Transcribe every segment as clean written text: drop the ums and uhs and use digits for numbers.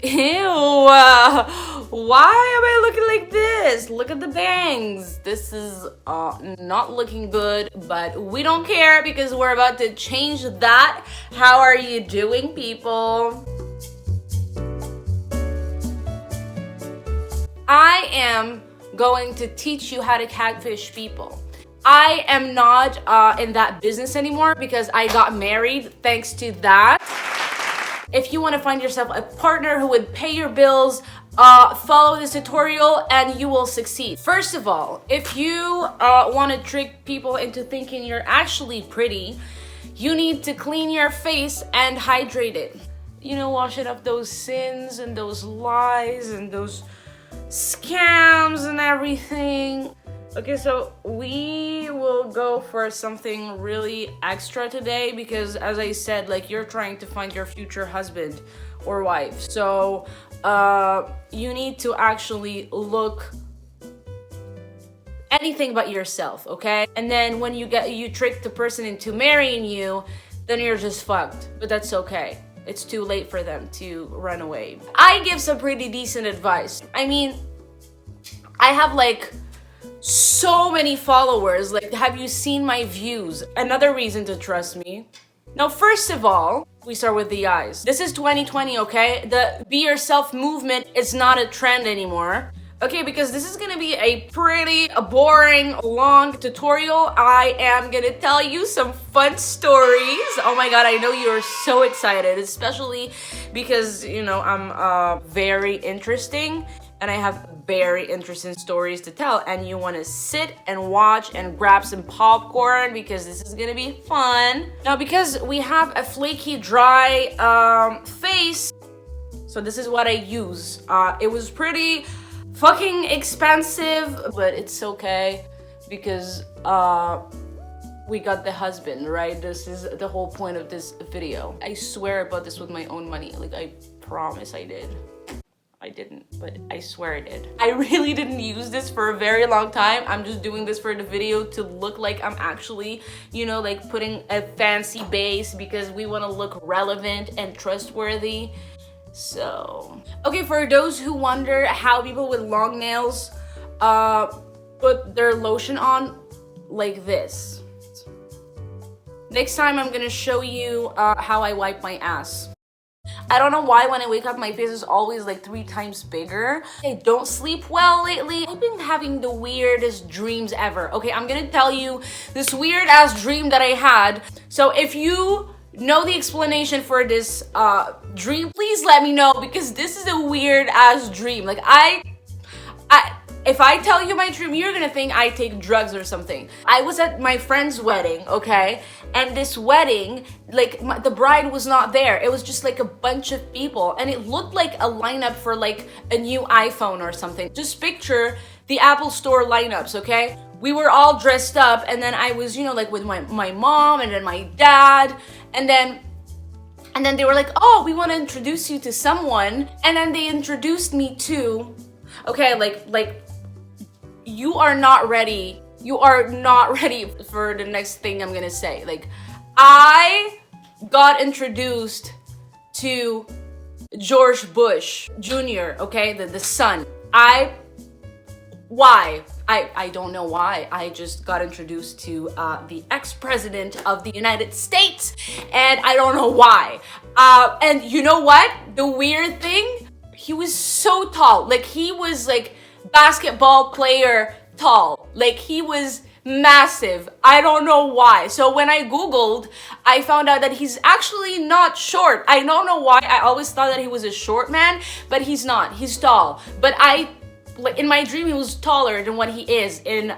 Ew, why am I looking like this? Look at the bangs. This is not looking good, but we don't care because we're about to change that. How are you doing, people? I am going to teach you how to catfish people. I am not in that business anymore because I got married thanks to that. If you want to find yourself a partner who would pay your bills, follow this tutorial and you will succeed. First of all, if you want to trick people into thinking you're actually pretty, you need to clean your face and hydrate it. You know, wash it up those sins and those lies and those scams and everything. Okay, so we will go for something really extra today because, as I said, like, you're trying to find your future husband or wife. So you need to actually look anything but yourself, okay? And then when you trick the person into marrying you, then you're just fucked. But that's okay. It's too late for them to run away. I give some pretty decent advice. I mean, I have like so many followers. Like, have you seen my views? Another reason to trust me. Now, first of all, we start with the eyes. This is 2020, okay? The be yourself movement is not a trend anymore. Okay, because this is gonna be a pretty boring, long tutorial. I am gonna tell you some fun stories. Oh my god, I know you're so excited, especially because, you know, I'm very interesting and I have very interesting stories to tell, and you want to sit and watch and grab some popcorn because this is gonna be fun. Now, because we have a flaky, dry face, so this is what I use. It was pretty fucking expensive, but it's okay because we got the husband, right? This is the whole point of this video. I swear I bought this with my own money. Like, I promise I did. I didn't, but I swear I did. I really didn't use this for a very long time. I'm just doing this for the video to look like I'm actually, you know, like putting a fancy base because we want to look relevant and trustworthy. So, okay, for those who wonder how people with long nails put their lotion on, like this. Next time I'm gonna show you how I wipe my ass. I don't know why when I wake up my face is always like 3 times bigger. I don't sleep well lately. I've been having the weirdest dreams ever. Okay, I'm gonna tell you this weird ass dream that I had. So if you know the explanation for this dream, please let me know because this is a weird ass dream. Like, if I tell you my dream, you're gonna think I take drugs or something. I was at my friend's wedding, okay? And this wedding, like, the bride was not there. It was just like a bunch of people. And it looked like a lineup for like a new iPhone or something. Just picture the Apple Store lineups, okay? We were all dressed up and then I was, you know, like with my mom and then my dad. And then they were like, oh, we want to introduce you to someone. And then they introduced me to, okay, like, you are not ready. You are not ready for the next thing I'm gonna say. Like, I got introduced to George Bush Jr., okay, the son. Why? I don't know why. I just got introduced to the ex-president of the United States, and I don't know why. And you know what? The weird thing? He was so tall. Like, he was like basketball player tall. Like, he was massive. I don't know why. So when I googled, I found out that he's actually not short. I don't know why. I always thought that he was a short man, but he's not. He's tall. But like, in my dream, he was taller than what he is in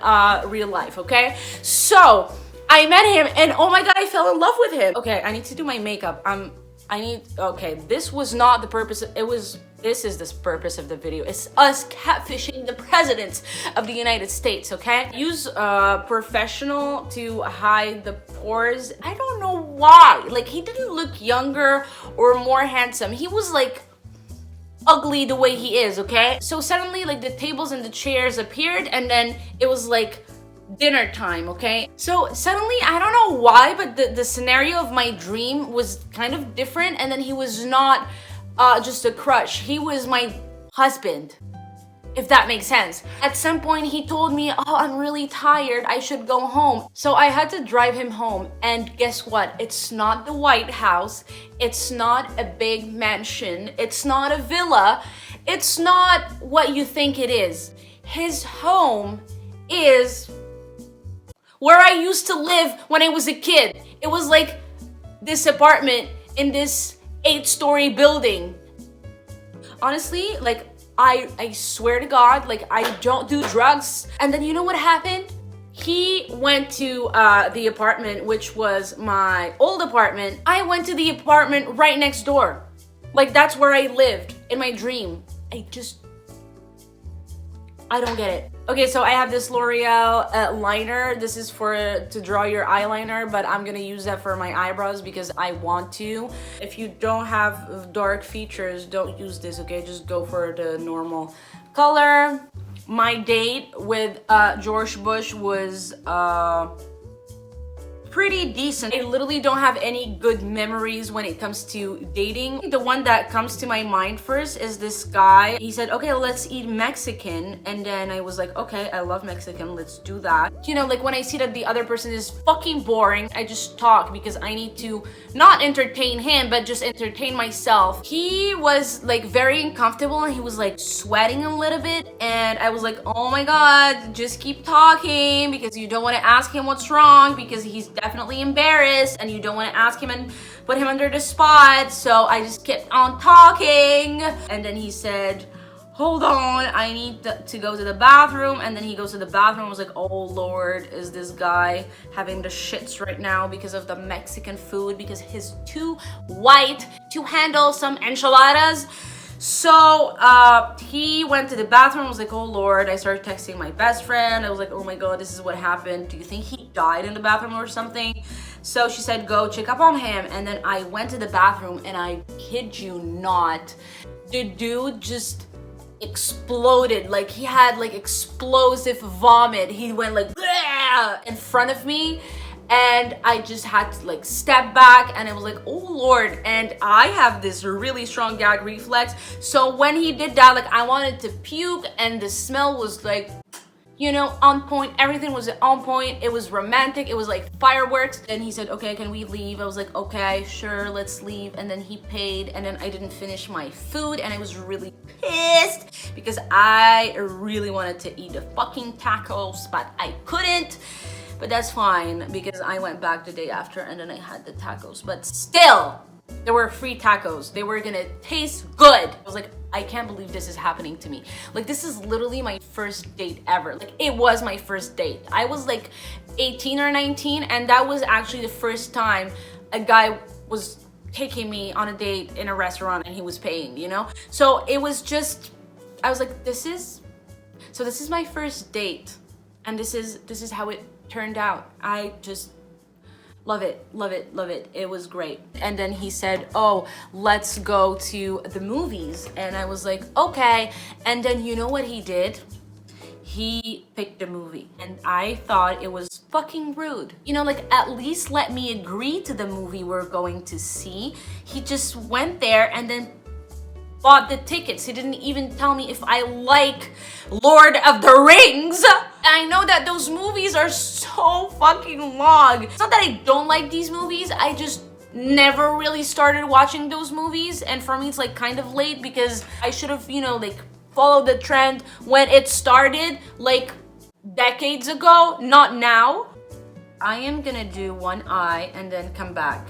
real life, okay? So I met him and oh my god, I fell in love with him. Okay, I need to do my makeup. Okay, this was not the purpose. This is the purpose of the video. It's us catfishing the president of the United States, okay? Use professional to hide the pores. I don't know why. Like, he didn't look younger or more handsome. He was like ugly the way he is, okay? So suddenly, like, the tables and the chairs appeared and then it was like dinner time, okay? So suddenly, I don't know why, but the scenario of my dream was kind of different and then he was not just a crush. He was my husband, if that makes sense. At some point he told me, oh, I'm really tired, I should go home. So I had to drive him home, and guess what? It's not the White House, it's not a big mansion, it's not a villa, it's not what you think it is. His home is where I used to live when I was a kid. It was like this apartment in this 8-story building. Honestly, like, I swear to God, like, I don't do drugs. And then you know what happened? He went to the apartment, which was my old apartment. I went to the apartment right next door. Like, that's where I lived in my dream. I don't get it. Okay, so I have this L'Oreal liner. This is to draw your eyeliner, but I'm gonna use that for my eyebrows because I want to. If you don't have dark features, don't use this, okay? Just go for the normal color. My date with George Bush was pretty decent. I literally don't have any good memories when it comes to dating. The one that comes to my mind first is this guy. He said, okay, let's eat Mexican. And then I was like, okay, I love Mexican, let's do that. You know, like when I see that the other person is fucking boring, I just talk because I need to not entertain him, but just entertain myself. He was like very uncomfortable and he was like sweating a little bit. And I was like, oh my God, just keep talking because you don't want to ask him what's wrong because he's definitely embarrassed and you don't want to ask him and put him under the spot. So I just kept on talking, and then he said, hold on, I need to go to the bathroom. And then he goes to the bathroom. I was like, oh Lord, is this guy having the shits right now because of the Mexican food, because he's too white to handle some enchiladas. So he went to the bathroom. I was like, oh Lord. I started texting my best friend. I was like, oh my God, this is what happened. Do you think he died in the bathroom or something? So she said, go check up on him. And then I went to the bathroom, and I kid you not, the dude just exploded. Like, he had like explosive vomit. He went like in front of me. And I just had to like step back, and I was like, oh Lord. And I have this really strong gag reflex. So when he did that, like, I wanted to puke, and the smell was like, you know, on point. Everything was on point. It was romantic. It was like fireworks. And he said, okay, can we leave? I was like, okay, sure, let's leave. And then he paid, and then I didn't finish my food, and I was really pissed because I really wanted to eat the fucking tacos, but I couldn't. But that's fine because I went back the day after and then I had the tacos. But still, there were free tacos. They were gonna taste good. I was like, I can't believe this is happening to me. Like, this is literally my first date ever. Like, it was my first date. I was like 18 or 19, and that was actually the first time a guy was taking me on a date in a restaurant and he was paying, you know? So it was just, I was like, this is my first date. And this is how it turned out. I just love it, love it, love it. It was great. And then he said, oh, let's go to the movies. And I was like, okay. And then you know what he did? He picked a movie, and I thought it was fucking rude. You know, like, at least let me agree to the movie we're going to see. He just went there and then bought the tickets. He didn't even tell me if I like Lord of the Rings. I know that those movies are so fucking long. It's not that I don't like these movies, I just never really started watching those movies, and for me it's like kind of late because I should have, you know, like followed the trend when it started like decades ago, not now. I am gonna do one eye and then come back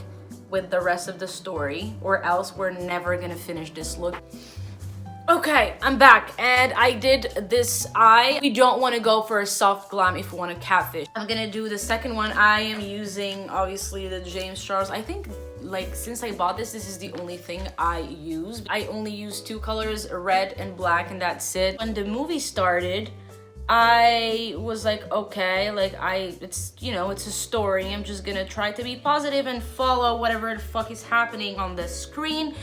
with the rest of the story, or else we're never gonna finish this look. Okay, I'm back, and I did this eye. We don't want to go for a soft glam if we want to catfish. I'm gonna do the second one. I am using, obviously, the James Charles. I think, like, since I bought this is the only thing I use. I only use two colors, red and black, and that's it. When the movie started, I was like, okay, like, it's, you know, it's a story. I'm just gonna try to be positive and follow whatever the fuck is happening on the screen.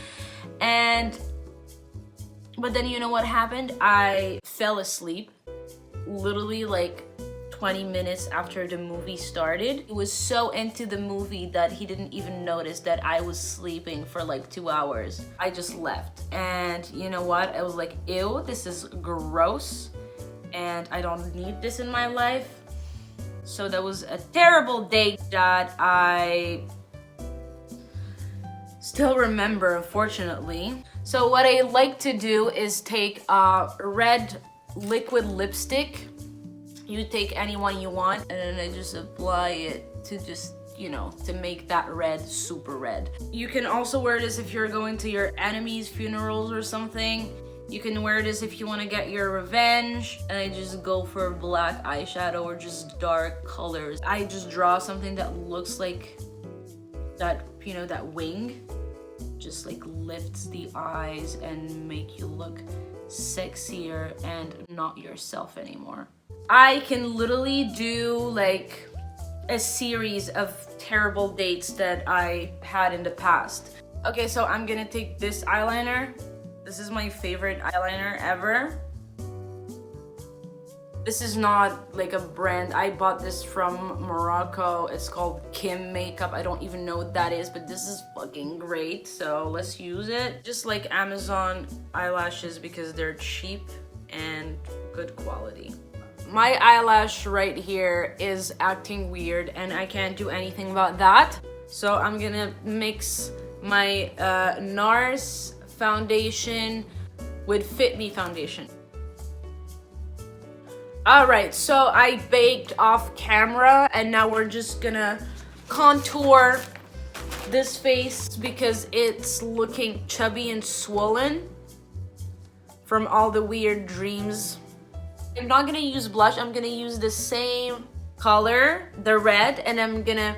But then you know what happened? I fell asleep literally like 20 minutes after the movie started. He was so into the movie that he didn't even notice that I was sleeping for like 2 hours. I just left. And you know what? I was like, ew, this is gross. And I don't need this in my life. So that was a terrible date that I still remember, unfortunately. So what I like to do is take a red liquid lipstick. You take any one you want, and then I just apply it to just, you know, to make that red super red. You can also wear this if you're going to your enemy's funerals or something. You can wear this if you want to get your revenge. And I just go for black eyeshadow or just dark colors. I just draw something that looks like that, you know, that wing. Just like lifts the eyes and make you look sexier and not yourself anymore. I can literally do like a series of terrible dates that I had in the past. Okay, so I'm gonna take this eyeliner. This is my favorite eyeliner ever. This is not like a brand. I bought this from Morocco. It's called Kim Makeup. I don't even know what that is, but this is fucking great. So let's use it. Just like Amazon eyelashes because they're cheap and good quality. My eyelash right here is acting weird and I can't do anything about that. So I'm gonna mix my NARS foundation with Fit Me foundation. Alright, so I baked off camera and now we're just gonna contour this face because it's looking chubby and swollen from all the weird dreams. I'm not gonna use blush, I'm gonna use the same color, the red, and I'm gonna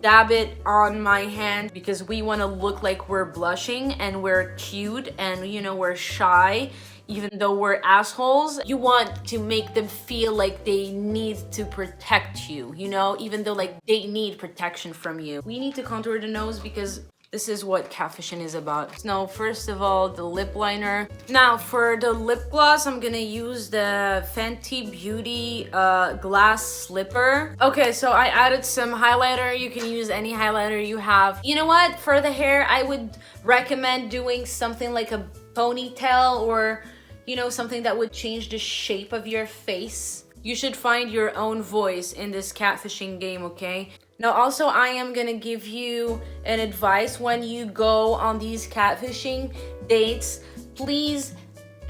dab it on my hand because we want to look like we're blushing and we're cute and, you know, we're shy even though we're assholes. You want to make them feel like they need to protect you, you know, even though like they need protection from you. We need to contour the nose because this is what catfishing is about. Now, first of all, the lip liner. Now, for the lip gloss, I'm gonna use the Fenty Beauty glass slipper. Okay, so I added some highlighter. You can use any highlighter you have. You know what? For the hair, I would recommend doing something like a ponytail or, you know, something that would change the shape of your face. You should find your own voice in this catfishing game, okay? Now also I am gonna give you an advice when you go on these catfishing dates. Please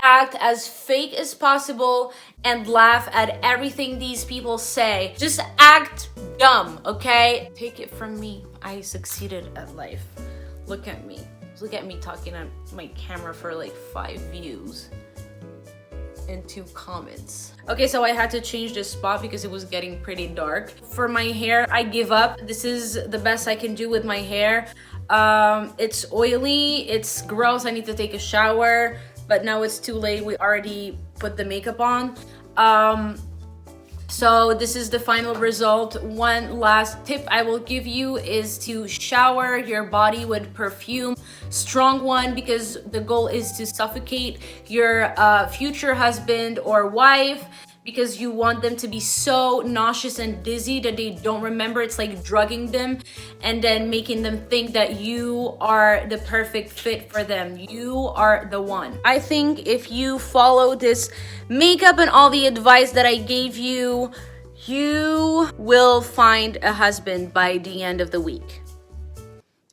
act as fake as possible and laugh at everything these people say. Just act dumb, okay? Take it from me, I succeeded at life. Look at me. Look at me talking at my camera for like 5 views and 2 comments. Okay, so I had to change this spot because it was getting pretty dark. For my hair, I give up. This is the best I can do with my hair. It's oily, it's gross, I need to take a shower, but now it's too late. We already put the makeup on. So this is the final result. One last tip I will give you is to shower your body with perfume, strong one, because the goal is to suffocate your future husband or wife, because you want them to be so nauseous and dizzy that they don't remember. It's like drugging them and then making them think that you are the perfect fit for them. You are the one. I think if you follow this makeup and all the advice that I gave you, you will find a husband by the end of the week.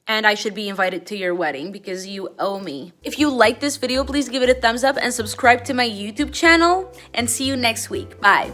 And I should be invited to your wedding because you owe me. If you like this video, please give it a thumbs up and subscribe to my YouTube channel. And see you next week. Bye.